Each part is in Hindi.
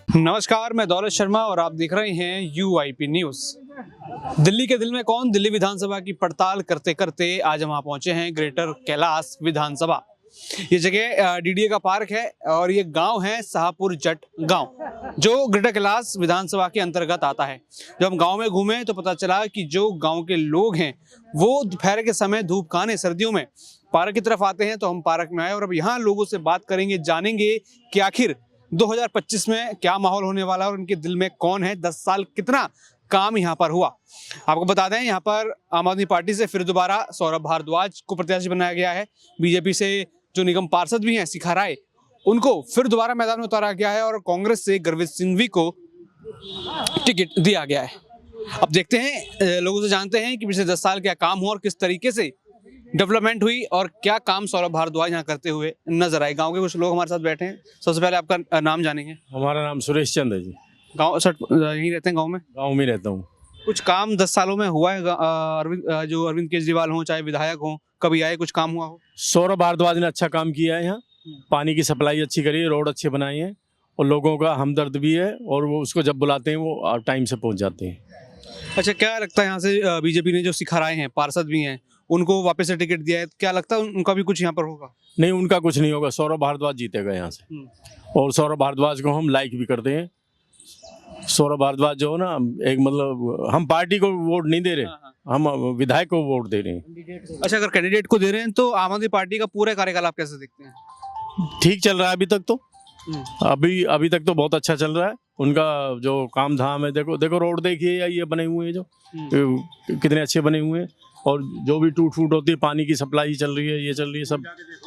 नमस्कार, मैं दौलत शर्मा और आप देख रहे हैं UIP न्यूज। दिल्ली के दिल में कौन, दिल्ली विधानसभा की पड़ताल करते करते आज हम वहाँ पहुंचे हैं ग्रेटर कैलाश विधानसभा। ये जगह DDA का पार्क है और ये गांव है शाहपुर जट गांव, जो ग्रेटर कैलाश विधानसभा के अंतर्गत आता है। जब हम गांव में घूमे तो पता चला कि जो गांव के लोग हैं वो दोपहर के समय धूप खाने सर्दियों में पार्क की तरफ आते हैं, तो हम पार्क में आए और अब यहाँ लोगों से बात करेंगे, जानेंगे कि आखिर 2025 में क्या माहौल होने वाला है और उनके दिल में कौन है, 10 साल कितना काम यहाँ पर हुआ। आपको बता दें, यहाँ पर आम आदमी पार्टी से फिर दोबारा सौरभ भारद्वाज को प्रत्याशी बनाया गया है। बीजेपी से जो निगम पार्षद भी हैं शिखा राय, उनको फिर दोबारा मैदान में उतारा गया है और कांग्रेस से गुरवीत सिंघवी को टिकट दिया गया है। अब देखते हैं, लोगों से जानते हैं कि पिछले 10 साल क्या काम हुआ और किस तरीके से डेवलपमेंट हुई और क्या काम सौरभ भारद्वाज यहाँ करते हुए नजर आए। गांव के कुछ लोग हमारे साथ बैठे हैं। सबसे पहले आपका नाम जानेंगे। हमारा नाम सुरेश चंद है जी। गांव यहीं रहते हैं? गांव में रहता हूँ। कुछ काम 10 सालों में हुआ है? जो अरविंद केजरीवाल हो चाहे विधायक हो, कभी आए कुछ काम हुआ हो? सौरभ भारद्वाज ने अच्छा काम किया है। यहाँ पानी की सप्लाई अच्छी करी है, रोड अच्छे बनाए हैं और लोगों का हमदर्द भी है और वो उसको जब बुलाते हैं वो टाइम से पहुँच जाते हैं। अच्छा, क्या लगता है यहाँ से बीजेपी ने जो शिखा राय हैं, पार्षद भी हैं, उनको वापस से टिकट दिया है, क्या लगता है उनका भी कुछ यहाँ पर होगा? नहीं, उनका कुछ नहीं होगा। सौरभ भारद्वाज जीतेगा यहाँ से और सौरभ भारद्वाज को हम लाइक भी करते हैं। सौरभ भारद्वाज जो है ना, एक मतलब हम पार्टी को वोट नहीं दे रहे, हम विधायक को वोट दे रहे हैं। अच्छा, अगर कैंडिडेट को दे रहे हैं तो आम आदमी पार्टी का पूरा कार्यकाल आप कैसे देखते हैं? ठीक चल रहा है अभी तक तो। अभी तक तो बहुत अच्छा चल रहा है उनका जो काम धाम है। देखो रोड देखिए, या ये बने हुए हैं जो कितने अच्छे बने हुए हैं और जो भी टूट फूट होती है, पानी की सप्लाई चल रही है, ये चल रही है सब।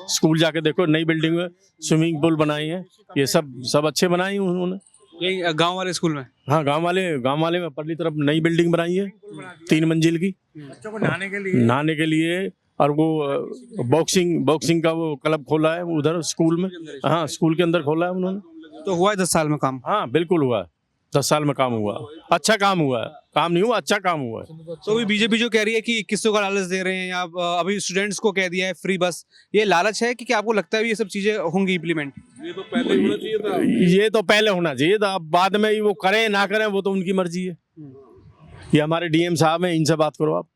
स्कूल जाके देखो, नई बिल्डिंग में स्विमिंग पूल बनाई है, ये सब अच्छे बनाए हैं उन्होंने। यही गांव वाले स्कूल में? हाँ, गांव वाले में परली तरफ नई बिल्डिंग बनाई है 3 मंजिल की, बच्चों को नहाने के लिए और वो बॉक्सिंग का वो क्लब खोला है उधर स्कूल में। हाँ, स्कूल के अंदर खोला है उन्होंने। तो हुआ है 10 साल में काम? हाँ, बिल्कुल हुआ है। 10 साल में काम हुआ, अच्छा काम हुआ है। काम नहीं हुआ, अच्छा काम हुआ है। तो भी बीजेपी जो कह रही है कि 2100 का लालच दे रहे हैं, या अभी स्टूडेंट्स को कह दिया है फ्री बस, ये लालच है कि क्या आपको लगता है ये सब चीजें होंगी इम्प्लीमेंट? ये तो पहले होना चाहिए था। ये तो पहले होना चाहिए था। अब बाद में वो करें ना करें वो तो उनकी मर्जी है। ये हमारे DM साहब हैं, इनसे बात करो आप।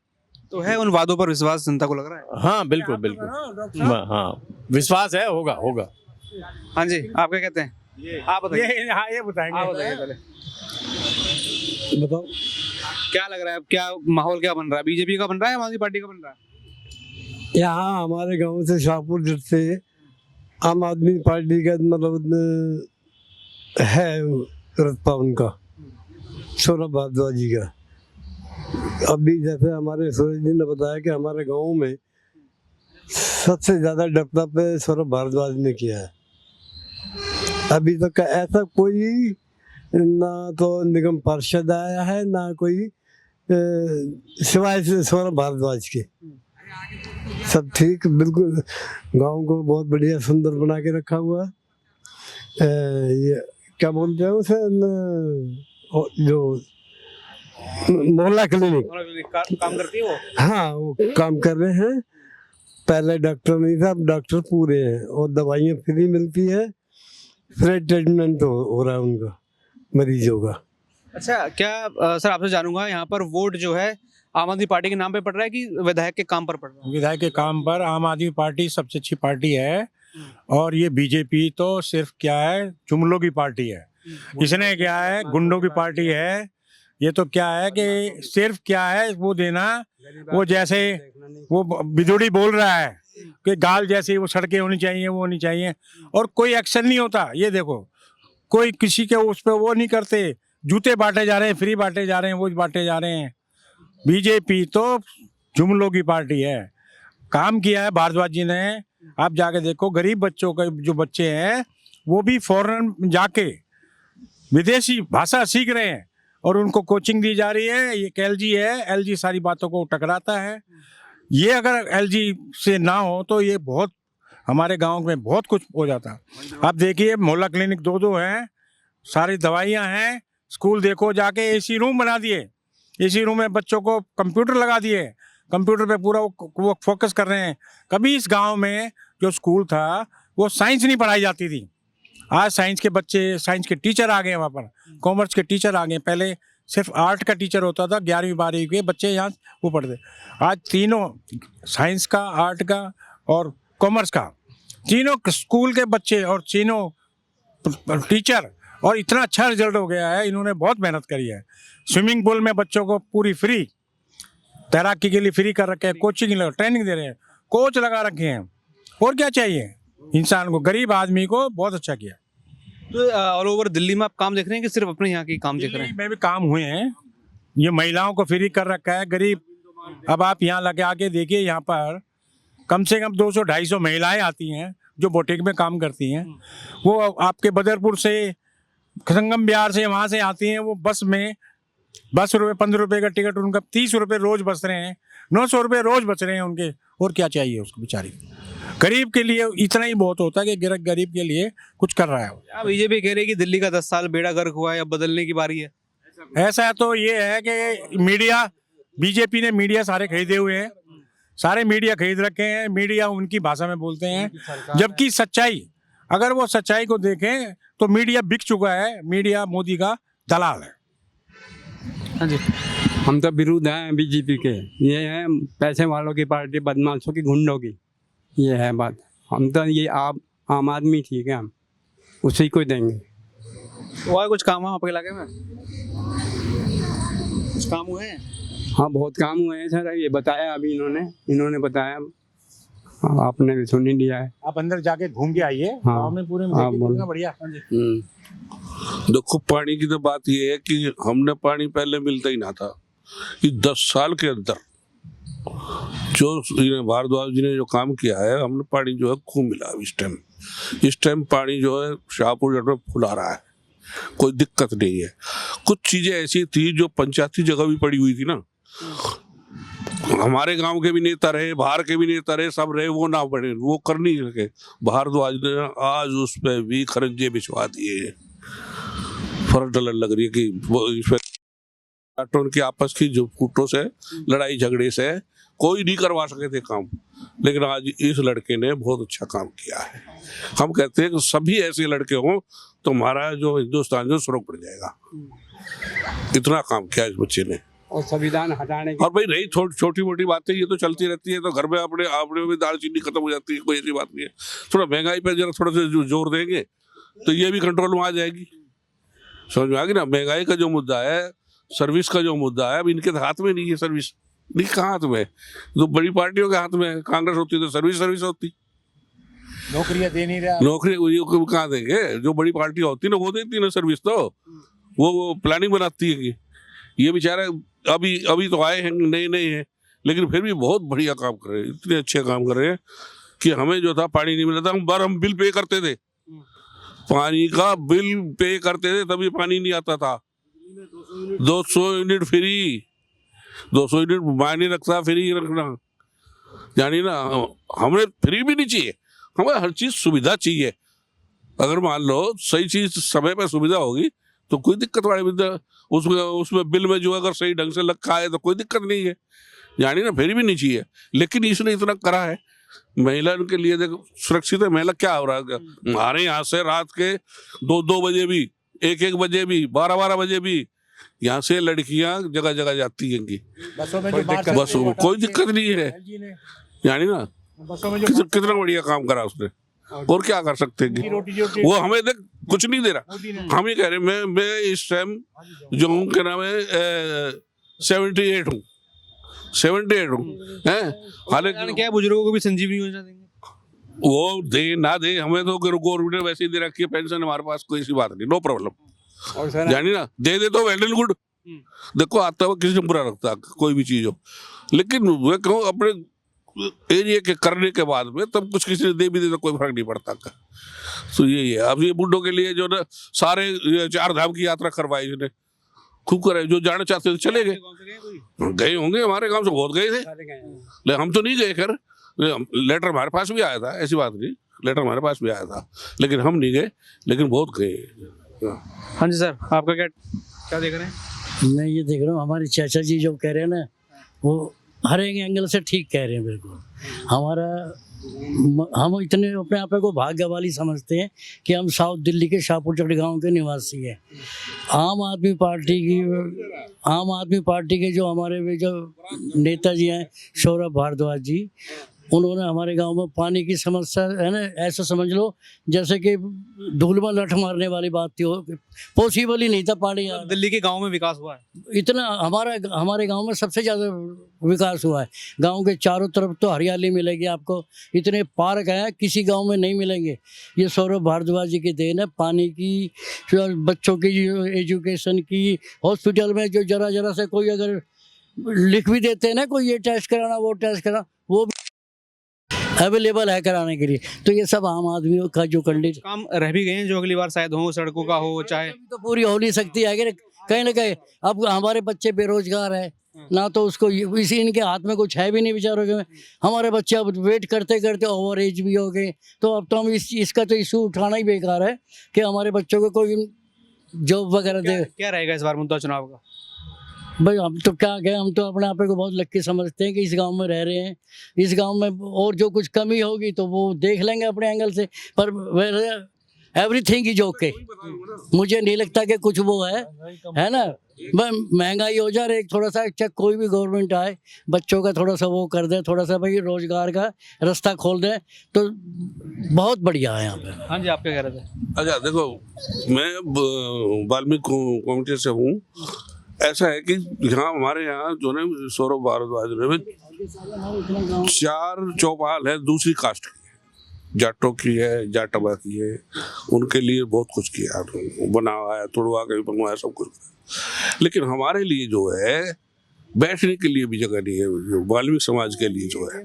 तो है उन वादों पर विश्वास जनता को लग रहा है? हाँ, बिल्कुल। हाँ, विश्वास है, होगा। हाँ जी, आप क्या कहते हैं? आप बताइए। हाँ, ये बताएंगे। आप बताइए पहले। बताओ क्या लग रहा है, क्या माहौल क्या बन रहा है? बीजेपी का बन रहा है, आम आदमी पार्टी का बन रहा है? यहाँ हमारे गांव से शाहपुर जट से आम आदमी पार्टी का मतलब है रत्पा उनका, सौरभ भारद्वाज जी का। अभी जैसे हमारे सूरज जी ने बताया कि हमारे गांव में सबसे ज्यादा डेवलप सौरभ भारद्वाज ने किया है। अभी तक ऐसा कोई ना तो निगम पार्षद आया है, ना कोई सिवाय से सौरभ भारद्वाज के। सब ठीक, बिल्कुल गांव को बहुत बढ़िया सुंदर बना के रखा हुआ है। ये क्या बोलते हैं उसे, जो मोहल्ला क्लिनिक काम करती है वो? हाँ, वो काम कर रहे हैं। पहले डॉक्टर नहीं था, अब डॉक्टर पूरे हैं और दवाइयाँ फ्री मिलती है। फ्री ट्रीटमेंट हो रहा है उनका, मरीजों का। अच्छा, क्या सर आपसे जानूंगा, यहाँ पर वोट जो है आम आदमी पार्टी के नाम पे पड़ रहा है कि विधायक के काम पर पड़ रहा है? विधायक के काम पर। आम आदमी पार्टी सबसे अच्छी पार्टी है और ये बीजेपी तो सिर्फ क्या है, जुमलों की पार्टी है। इसने क्या है, गुंडों की पार्टी है। ये तो क्या है कि सिर्फ क्या है वो देना, वो जैसे वो बिजोड़ी बोल रहा है कि गाल जैसे वो सड़कें होनी चाहिए, वो होनी चाहिए, और कोई एक्शन नहीं होता। ये देखो, कोई किसी के उस पर वो नहीं करते। जूते बांटे जा रहे हैं, फ्री बांटे जा रहे हैं, वो बांटे जा रहे हैं। बीजेपी तो जुमलों की पार्टी है। काम किया है भारद्वाज जी ने। आप जाके देखो, गरीब बच्चों के जो बच्चे हैं वो भी फॉरेन जाके विदेशी भाषा सीख रहे हैं और उनको कोचिंग दी जा रही है। ये LG है, LG सारी बातों को टकराता है। ये अगर LG से ना हो तो ये बहुत हमारे गांव में बहुत कुछ हो जाता। आप देखिए, मोहल्ला क्लिनिक 2 हैं, सारी दवाइयाँ हैं। स्कूल देखो जाके, AC रूम बना दिए, AC रूम में बच्चों को कंप्यूटर लगा दिए, कंप्यूटर पे पूरा वो फोकस कर रहे हैं। कभी इस गांव में जो स्कूल था वो साइंस नहीं पढ़ाई जाती थी, आज साइंस के बच्चे, साइंस के टीचर आ गए वहाँ पर, कॉमर्स के टीचर आ गए। पहले सिर्फ आर्ट का टीचर होता था, 11वीं 12वीं के बच्चे यहाँ वो पढ़ते। आज तीनों, साइंस का, आर्ट का और कॉमर्स का, तीनों स्कूल के बच्चे और तीनों टीचर, और इतना अच्छा रिजल्ट हो गया है। इन्होंने बहुत मेहनत करी है। स्विमिंग पूल में बच्चों को पूरी फ्री तैराकी के लिए फ्री कर रखे हैं, कोचिंग ट्रेनिंग दे रहे हैं, कोच लगा रखे हैं। और क्या चाहिए इंसान को, गरीब आदमी को बहुत अच्छा किया। तो ऑल ओवर दिल्ली में आप काम देख रहे हैं कि सिर्फ अपने यहाँ के काम देख रहे हैं? में भी काम हुए हैं। ये महिलाओं को फ्री कर रखा है, गरीब। अब आप यहाँ लगे आके देखिए, यहाँ पर कम से कम 200-250 महिलाएं आती हैं जो बोटिक में काम करती हैं। वो आपके बदरपुर से, संगम बिहार से, वहाँ से आती हैं। वो बस में 10 रुपये 15 रुपये का टिकट, उनका 30 रुपये रोज बच रहे हैं, 900 रुपये रोज बच रहे हैं उनके। और क्या चाहिए उसको बेचारी? गरीब के लिए इतना ही बहुत होता है कि गरीब के लिए कुछ कर रहा है। बीजेपी कह रही है कि दिल्ली का 10 साल बेड़ा गर्क हुआ है, अब बदलने की बारी है। ऐसा तो ये है कि मीडिया, बीजेपी ने मीडिया सारे खरीदे हुए हैं, सारे मीडिया खरीद रखे हैं। मीडिया उनकी भाषा में बोलते हैं, जबकि सच्चाई, अगर वो सच्चाई को देखें तो मीडिया बिक चुका है। मीडिया मोदी का दलाल है। हाँ जी, हम तो विरुद्ध हैं बीजेपी के। ये है पैसे वालों की पार्टी, बदमाशों की, गुंडों की। ये है बात। हम तो ये आम आदमी ठीक है, हम उसी को देंगे। और कुछ काम है आपके इलाके में? कुछ काम हुए हैं? हाँ, बहुत काम हुए हैं सर। ये बताया अभी इन्होंने बताया, आपने भी सुन ही लिया है। आप अंदर जाके घूम के आइए, हाँ, गाँव में पूरे में हाँ, देखिए, कितना बढ़िया। देखो, पानी की तो बात ये है कि हमने पानी पहले मिलता ही ना था। कि 10 साल के अंदर जो भारद्वाज जी ने जो काम किया है, हमने पानी जो है खूब मिला। इस टाइम पानी जो है शाहपुर में फुला रहा है, कोई दिक्कत नहीं है। कुछ चीजें ऐसी थी जो पंचायती जगह भी पड़ी हुई थी ना, हमारे गांव के भी नेता रहे, बाहर के भी नेता रहे, सब रहे, वो ना बने, वो कर नहीं सके। भारद्वाज ने आज उस पर भी खरंजे बिछवा दिए। फर्क डलर लग रही है कि वो इस पर उनकी आपस की जो फूटों से, लड़ाई झगड़े से कोई नहीं करवा सके थे काम, लेकिन आज इस लड़के ने बहुत अच्छा काम किया है। हम कहते हैं कि सभी ऐसे लड़के हों तो हमारा जो हिंदुस्तान जो सुरग पड़ जाएगा। इतना काम किया इस बच्चे ने। और संविधान हटाने की, और भाई रही छोटी मोटी बातें, ये तो चलती रहती है। तो घर में अपने में दाल चीनी खत्म हो जाती है, कोई ऐसी बात नहीं है। थोड़ा महंगाई पर जरा थोड़ा सा जोर देंगे तो ये भी कंट्रोल में आ जाएगी। समझ में आ गई ना? महंगाई का जो मुद्दा है, सर्विस का जो मुद्दा है, अब इनके हाथ में नहीं है। सर्विस नहीं, कहाँ हाथ में? तो बड़ी पार्टियों के हाथ में। कांग्रेस होती तो सर्विस होती, नौकरियां दे नहीं रहा। नौकरी कहाँ देंगे? जो बड़ी पार्टी होती ना, वो देती ना सर्विस। तो वो प्लानिंग बनाती है कि ये बेचारे अभी तो आए हैं, नए हैं, लेकिन फिर भी बहुत बढ़िया काम कर रहे हैं। इतने अच्छे काम कर रहे हैं कि हमें जो था पानी नहीं मिला था, हम बिल पे करते थे, पानी का बिल पे करते थे, तभी पानी नहीं आता था। 200 यूनिट फ्री, 200 यूनिट मायने रखता, फ्री रखना, जानी ना। हमें फ्री भी नहीं चाहिए, हमें हर चीज सुविधा चाहिए। अगर मान लो सही चीज समय पर सुविधा होगी तो कोई दिक्कत वाली, उसमें बिल में जो अगर सही ढंग से रखा है तो कोई दिक्कत नहीं है, जानी ना। फिर भी नहीं चाहिए, लेकिन इसने इतना करा है महिला के लिए। देखो, सुरक्षित है महिला। क्या हो रहा है हमारे यहाँ से रात के 2 बजे भी, 1 बजे भी, 12 बजे भी यहाँ से लड़कियां जगह जगह जाती हैं। बसों में बसों में कोई दिक्कत नहीं है, यानी ना। बसों में कितना बढ़िया काम करा उसने। और क्या कर सकते हैं? वो हमें देख कुछ नहीं दे रहा। हम ये कह रहे हैं, मैं इस टाइम जो हूँ, क्या नाम है, 78 हूँ, 78 हूँ। हालांकि क्या बुजुर्गों को भी संजीवनी योजना देंगे? वो दे ना दे, हमें तो गवर्नमेंट ने वैसे ही दे रखी है पेंशन, हमारे पास कोई सी बात नहीं, नो प्रॉब्लम, जानी ना। दे तो वेल एंड गुड। देखो, आता हुआ किसी ने बुरा लगता, कोई भी चीज हो, लेकिन मैं कहूँ अपने एरिया के करने के बाद में तब कुछ किसी ने दे भी दे तो कोई फर्क नहीं पड़ता। तो यही है। अब ये बुड्ढों के लिए जो ना सारे 4 धाम की यात्रा करवाई इन्होंने, खूब करे। जो जाना चाहते थे चले गए होंगे, हमारे गांव से बहुत गए थे, लेकिन हम तो नहीं गए। खैर, लेटर हमारे पास भी आया था, ऐसी बात नहीं, लेटर हमारे पास भी आया था, लेकिन हम नहीं गए, लेकिन बहुत गए। हाँ जी सर, आपका क्या देख रहे हैं? मैं ये देख रहा हूँ, हमारे चाचा जी जो कह रहे हैं ना, वो हर एक एंगल से ठीक कह रहे हैं। बिल्कुल हमारा हम इतने अपने आप को भाग्यशाली समझते हैं कि हम साउथ दिल्ली के शाहपुर चटगांव के निवासी हैं। आम आदमी पार्टी के जो हमारे वे जो नेताजी हैं सौरभ भारद्वाज जी, उन्होंने हमारे गांव में पानी की समस्या है ना, ऐसा समझ लो जैसे कि धूल में लठ मारने वाली बात थी, पॉसिबल ही नहीं था पानी। दिल्ली के गांव में विकास हुआ है? इतना हमारे गांव में सबसे ज़्यादा विकास हुआ है। गांव के चारों तरफ तो हरियाली मिलेगी आपको, इतने पार्क हैं किसी गांव में नहीं मिलेंगे। ये सौरभ भारद्वाज जी की देन है। पानी की, बच्चों की एजुकेशन की, हॉस्पिटल में जो जरा से कोई अगर लिख भी देते हैं ना, कोई ये टेस्ट कराना वो टेस्ट कराना, वो अवेलेबल है कराने के लिए। तो ये सब आम आदमियों का जो कंडीशन काम रह भी गए हैं जो अगली बार शायद हो, सड़कों का हो चाहे, तो पूरी हो नहीं सकती है कहीं ना कहीं। अब हमारे बच्चे बेरोजगार है ना, तो उसको इसी इनके हाथ में कुछ है भी नहीं बेचारों के। हमारे बच्चे अब वेट करते करते ओवर एज भी हो गए, तो अब तो हम इसका तो इशू उठाना ही बेकार है कि हमारे बच्चों को कोई जॉब वगैरह दे। क्या रहेगा इस बार मुद्दा चुनाव का? भाई हम तो क्या कहें, हम तो अपने आप को बहुत लक्की समझते हैं कि इस गांव में रह रहे हैं। इस गांव में और जो कुछ कमी होगी तो वो देख लेंगे अपने एंगल से, पर एवरीथिंग इज ओके। मुझे नहीं लगता कि कुछ वो है ना, महंगाई हो जाए, एक थोड़ा सा अच्छा कोई भी गवर्नमेंट आए, बच्चों का थोड़ा सा वो कर दे, थोड़ा सा भाई रोजगार का रास्ता खोल दे तो बहुत बढ़िया है यहाँ पे। हाँ जी, आप क्या कह रहे थे? अच्छा देखो, मैं वाल्मीकि कमेटी से हूँ। ऐसा है कि यहाँ हमारे यहाँ जो है सौरभ भारद्वाज ने 4 चौपाल है दूसरी कास्ट की, जाटों की है, जाटवा की है, उनके लिए बहुत कुछ किया, बना हुआ है, तोड़वा के भी बनवाया, सब कुछ। लेकिन हमारे लिए जो है बैठने के लिए भी जगह नहीं है। जो वाल्मीकि समाज के लिए जो है,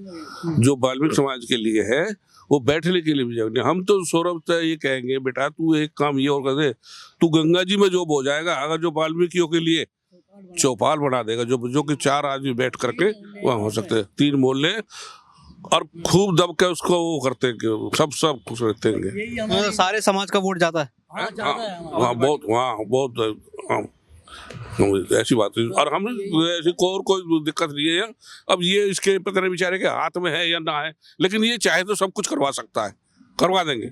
जो वाल्मीकि समाज के लिए है, वो बैठने के लिए भी जगह नहीं। हम तो सौरभ से ये कहेंगे, बेटा तू एक काम ये और कर दे, तू गंगा जी में जो हो जाएगा, अगर जो वाल्मीकियों के लिए चौपाल बना देगा, जो कि 4 आदमी बैठ करके वहाँ हो सकते हैं, 3 मोहल्ले, और खूब दब के उसको वो करते हैं कि सब खुश रहते हैं। तो सारे समाज का वोट जाता है वहाँ बहुत ऐसी बात है। और हम ऐसी कोई दिक्कत नहीं है। अब ये इसके पता नहीं बेचारे के हाथ में है या ना है, लेकिन ये चाहे तो सब कुछ करवा सकता है, करवा देंगे।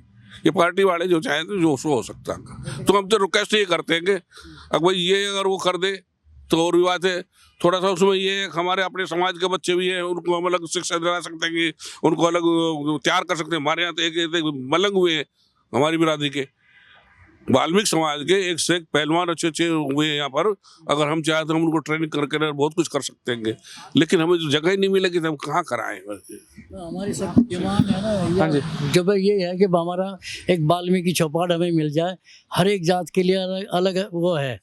ये पार्टी वाले जो चाहे तो जो हो सकता है। तो हम तो रिक्वेस्ट ये करते हैं कि अगर भाई ये अगर वो कर दे तो और भी बात है। थोड़ा सा उसमें ये हमारे अपने समाज के बच्चे भी हैं, उनको हम अलग शिक्षा दिला सकते हैं, कि उनको अलग तैयार कर सकते हैं। हमारे यहाँ तो एक मलंग हुए हैं हमारी बिरादरी के, वाल्मीकि समाज के एक से एक पहलवान अच्छे हुए हैं यहाँ पर। अगर हम चाहें तो हम उनको ट्रेनिंग करके बहुत कुछ कर सकते हैं, लेकिन हमें जो जगह ही नहीं मिलेगी तो हम कहाँ कराएं। हमारी सब डिमांड है ना जब ये है कि हमारा एक वाल्मीकि चौपाल हमें मिल जाए। हर एक जात के लिए अलग अलग वो है,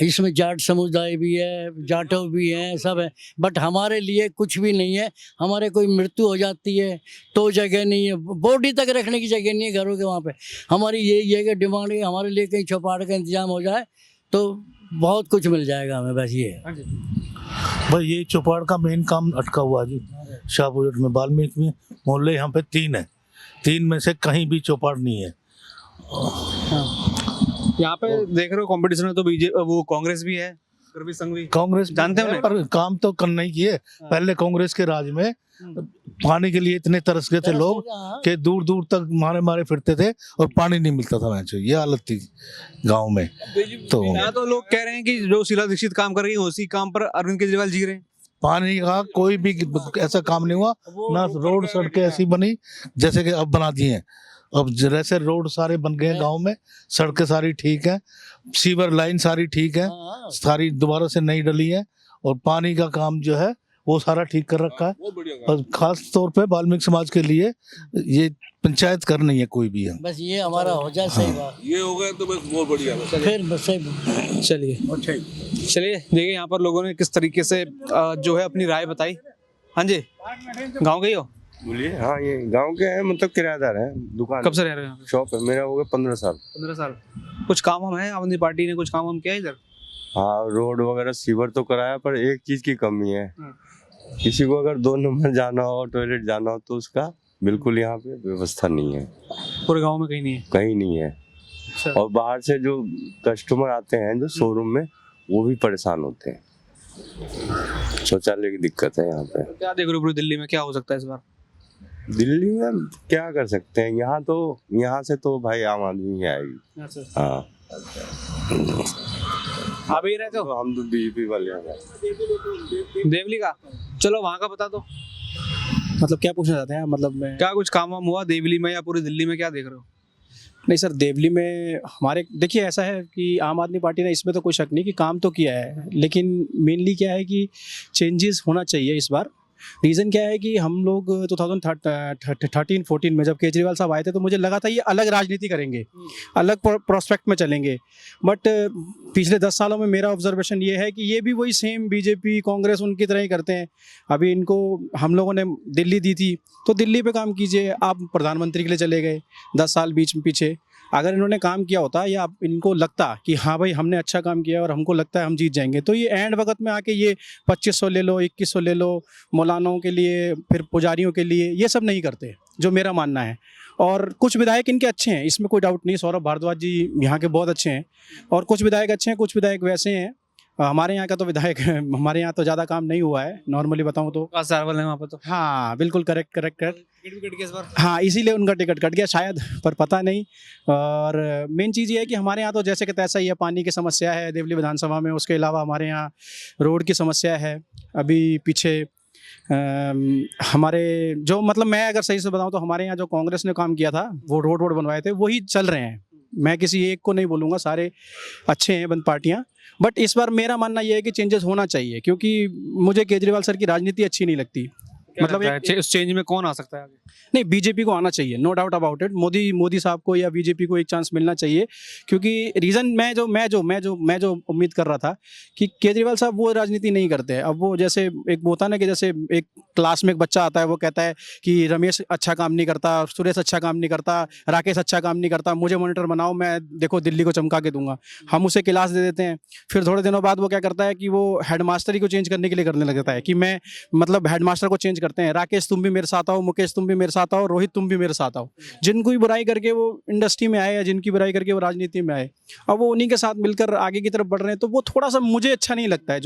इसमें जाट समुदाय भी है, जाटव भी हैं, सब है, बट हमारे लिए कुछ भी नहीं है। हमारे कोई मृत्यु हो जाती है तो जगह नहीं है, बॉडी तक रखने की जगह नहीं है घरों के वहाँ पे। हमारी यही है कि डिमांड है हमारे लिए कहीं चौपाल का इंतजाम हो जाए तो बहुत कुछ मिल जाएगा हमें, बस ये है। भाई ये चौपाल का मेन काम अटका हुआ जी शाहपुर में। वाल्मीकि में मोहल्ले यहाँ पे 3 है, 3 में से कहीं भी चौपाल नहीं है। यहाँ पे देख रहे हो कंपटीशन में तो बीजेपी, वो कांग्रेस भी है, कर्मी संघ भी, कांग्रेस जानते हैं पर काम तो करना ही किए। पहले कांग्रेस के राज में पानी के लिए इतने तरस गए थे लोग कि दूर दूर तक मारे फिरते थे और पानी नहीं मिलता था। ये हालत थी गांव में। तो यहाँ तो लोग कह रहे हैं कि जो शीला दीक्षित काम कर रही है उसी काम पर अरविंद केजरीवाल जी रहे हैं। पानी का कोई भी ऐसा काम नहीं हुआ ना। रोड सड़कें ऐसी बनी जैसे कि अब बना दी हैं। अब जैसे रोड सारे बन गए गांव में, सड़कें सारी ठीक है, सीवर लाइन सारी ठीक है, सारी दोबारा से नई डली है, और पानी का काम जो है वो सारा ठीक कर रखा है। और खास तौर पे वाल्मीकि समाज के लिए ये पंचायत कर नहीं है कोई भी है। बस ये हमारा हो जाए सही बात, ये हो गया तो बस बहुत बढ़िया है। फिर बस सही। चलिए देखिए यहाँ पर लोगों ने किस तरीके से जो है अपनी राय बताई। हाँ जी, गाँव गई हो? बोलिए। हाँ, ये गांव के हैं, मतलब किराएदार हैं, दुकान। कब से रह रहे हो? शॉप है मेरा, हो गया 15 साल। 15 साल। कुछ काम हम है, आम आदमी पार्टी ने कुछ काम हम किया इधर? हाँ, रोड वगैरह सीवर तो कराया, पर एक चीज की कमी है। किसी को अगर 2 नंबर जाना हो, टॉयलेट जाना हो, तो उसका बिल्कुल यहाँ पे व्यवस्था नहीं है। पूरे गाँव में कहीं नहीं है? कहीं नहीं है। और बाहर से जो कस्टमर आते हैं जो शोरूम में, वो भी परेशान होते हैं। शौचालय की दिक्कत है यहाँ पे। क्या देख रहे हो पूरी दिल्ली में क्या हो सकता है इस बार? दिल्ली में क्या कर सकते हैं, यहाँ से तो भाई आम आदमी ही आएगी। अच्छा, हाँ, आप ही रहते हो तो हम तो बीजेपी वाले हैं। देवली का? चलो वहाँ का बता दो, मतलब क्या पूछना चाहते हैं, मतलब मैं क्या कुछ काम वाम हुआ देवली में या पूरी दिल्ली में, क्या देख रहे हो? नहीं सर, देवली में हमारे देखिए ऐसा है कि आम आदमी पार्टी ने, इसमें तो कोई शक नहीं कि काम तो किया है, लेकिन मेनली क्या है कि चेंजेस होना चाहिए इस बार। रीज़न क्या है कि हम लोग 2013-14 में जब केजरीवाल साहब आए थे तो मुझे लगा था ये अलग राजनीति करेंगे, अलग प्रोस्पेक्ट में चलेंगे, बट पिछले 10 सालों में मेरा ऑब्जर्वेशन ये है कि ये भी वही सेम बीजेपी कांग्रेस उनकी तरह ही करते हैं। अभी इनको हम लोगों ने दिल्ली दी थी तो दिल्ली पे काम कीजिए, आप प्रधानमंत्री के लिए चले गए 10 साल बीच में पीछे। अगर इन्होंने काम किया होता या इनको लगता कि हाँ भाई हमने अच्छा काम किया और हमको लगता है हम जीत जाएंगे, तो ये एंड वक्त में आके ये 2500 ले लो, 2100 ले लो, मौलानाओं के लिए, फिर पुजारियों के लिए, ये सब नहीं करते, जो मेरा मानना है। और कुछ विधायक इनके अच्छे हैं, इसमें कोई डाउट नहीं, सौरभ भारद्वाज जी यहाँ के बहुत अच्छे हैं, और कुछ विधायक अच्छे हैं, कुछ विधायक वैसे हैं। हमारे यहाँ का तो विधायक हमारे यहाँ तो ज़्यादा काम नहीं हुआ है, नॉर्मली बताऊँ तो। वहाँ पर तो हाँ बिल्कुल करेक्ट। टिकट भी कट गया इस बार। हाँ, इसीलिए उनका टिकट कट गया शायद, पर पता नहीं। और मेन चीज़ ये है कि हमारे यहाँ तो जैसे कि तैसा ही है, पानी की समस्या है देवली विधानसभा में, उसके अलावा हमारे यहाँ रोड की समस्या है। अभी पीछे हमारे जो, मतलब मैं अगर सही से बताऊँ तो हमारे यहाँ जो कांग्रेस ने काम किया था, वो रोड बनवाए थे, वही चल रहे हैं। मैं किसी एक को नहीं बोलूँगा, सारे अच्छे हैं बंद पार्टियाँ, बट इस बार मेरा मानना यह है कि चेंजेस होना चाहिए, क्योंकि मुझे केजरीवाल सर की राजनीति अच्छी नहीं लगती। मतलब उस चेंज में कौन आ सकता है आगे? नहीं, बीजेपी को आना चाहिए, no doubt about it. Modi साहब को या बीजेपी को एक चांस मिलना चाहिए, क्योंकि रीज़न मैं जो उम्मीद कर रहा था कि केजरीवाल साहब वो राजनीति नहीं करते हैं। अब वो जैसे एक होता है ना कि जैसे एक क्लास में एक बच्चा आता है, वो कहता है कि रमेश अच्छा काम नहीं करता, सुरेश अच्छा काम नहीं करता, राकेश अच्छा काम नहीं करता, मुझे मॉनिटर बनाओ, मैं देखो दिल्ली को चमका के दूंगा। हम उसे क्लास दे देते हैं, फिर थोड़े दिनों बाद वो क्या करता है कि वो हेडमास्टरी को चेंज करने के लिए करने लगता है कि मैं, मतलब हेडमास्टर को चेंज करते हैं, राकेश तुम भी मेरे साथ आओ, मुकेश तुम भी मेरे साथ आओ, रोहित तुम भी मेरे साथ आओ। जिनको भी बुराई करके वो इंडस्ट्री में आए या जिनकी बुराई करके वो राजनीति में आए, अब वो उन्हीं के साथ मिलकर आगे की तरफ बढ़ रहे हैं, तो वो थोड़ा सा मुझे अच्छा नहीं लगता है।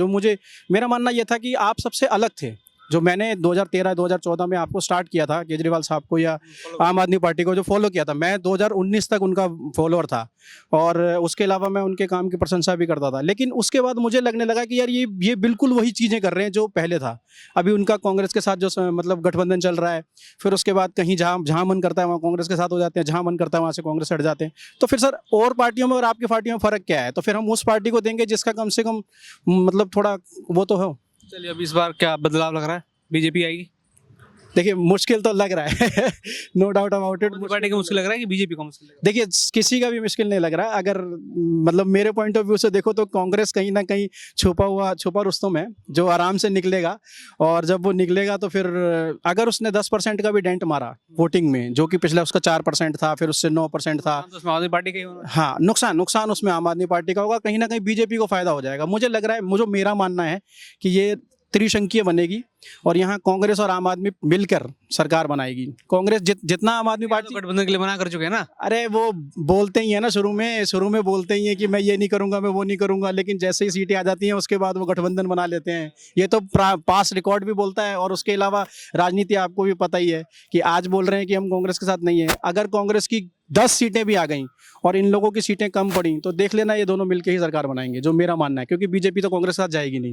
मेरा मानना यह था कि आप सबसे अलग थे, जो मैंने 2013-2014 में आपको स्टार्ट किया था, केजरीवाल साहब को या आम आदमी पार्टी को जो फॉलो किया था, मैं 2019 तक उनका फॉलोअर था, और उसके अलावा मैं उनके काम की प्रशंसा भी करता था। लेकिन उसके बाद मुझे लगने लगा कि यार ये बिल्कुल वही चीज़ें कर रहे हैं जो पहले था। अभी उनका कांग्रेस के साथ जो मतलब गठबंधन चल रहा है, फिर उसके बाद कहीं जहाँ मन करता है वहाँ कांग्रेस के साथ हो जाते हैं, जहाँ मन करता है वहाँ से कांग्रेस हट जाते हैं। तो फिर सर और पार्टियों में और आपकी पार्टियों में फ़र्क क्या है? तो फिर हम उस पार्टी को देंगे जिसका कम से कम मतलब थोड़ा वो तो हो। चलिए, अब इस बार क्या बदलाव लग रहा है? बीजेपी आएगी? देखिए, मुश्किल तो लग रहा है no doubt about it. Party को मुश्किल लग रहा है कि बीजेपी को मुश्किल लग रहा है? देखिए, किसी का भी मुश्किल नहीं लग रहा। अगर मतलब मेरे पॉइंट ऑफ व्यू से देखो तो कांग्रेस कहीं ना कहीं छुपा रुस्तम है, जो आराम से निकलेगा, और जब वो निकलेगा तो फिर अगर उसने 10% का भी डेंट मारा वोटिंग में, जो कि पिछले उसका 4% था, फिर उससे 9% था, तो उसमें आम आदमी पार्टी का ही होना। हाँ, नुकसान उसमें आम आदमी पार्टी का होगा, कहीं ना कहीं बीजेपी को फायदा हो जाएगा। मुझे लग रहा है, मुझे मेरा मानना है कि ये त्रिशंकीय बनेगी और यहाँ कांग्रेस और आम आदमी मिलकर सरकार बनाएगी। कांग्रेस जितना आम आदमी पार्टी गठबंधन के लिए मना कर चुके हैं ना। अरे वो बोलते ही है ना, शुरू में बोलते ही है कि मैं ये नहीं करूंगा, मैं वो नहीं करूंगा, लेकिन जैसे ही सीटें आ जाती हैं उसके बाद वो गठबंधन बना लेते हैं। ये तो पास रिकॉर्ड भी बोलता है। और उसके अलावा राजनीति आपको भी पता ही है कि आज बोल रहे हैं कि हम कांग्रेस के साथ नहीं है, अगर कांग्रेस की 10 सीटें भी आ गई और इन लोगों की सीटें कम पड़ी तो देख लेना, ये दोनों मिलकर ही सरकार बनाएंगे, जो मेरा मानना है, क्योंकि बीजेपी तो कांग्रेस के साथ जाएगी नहीं।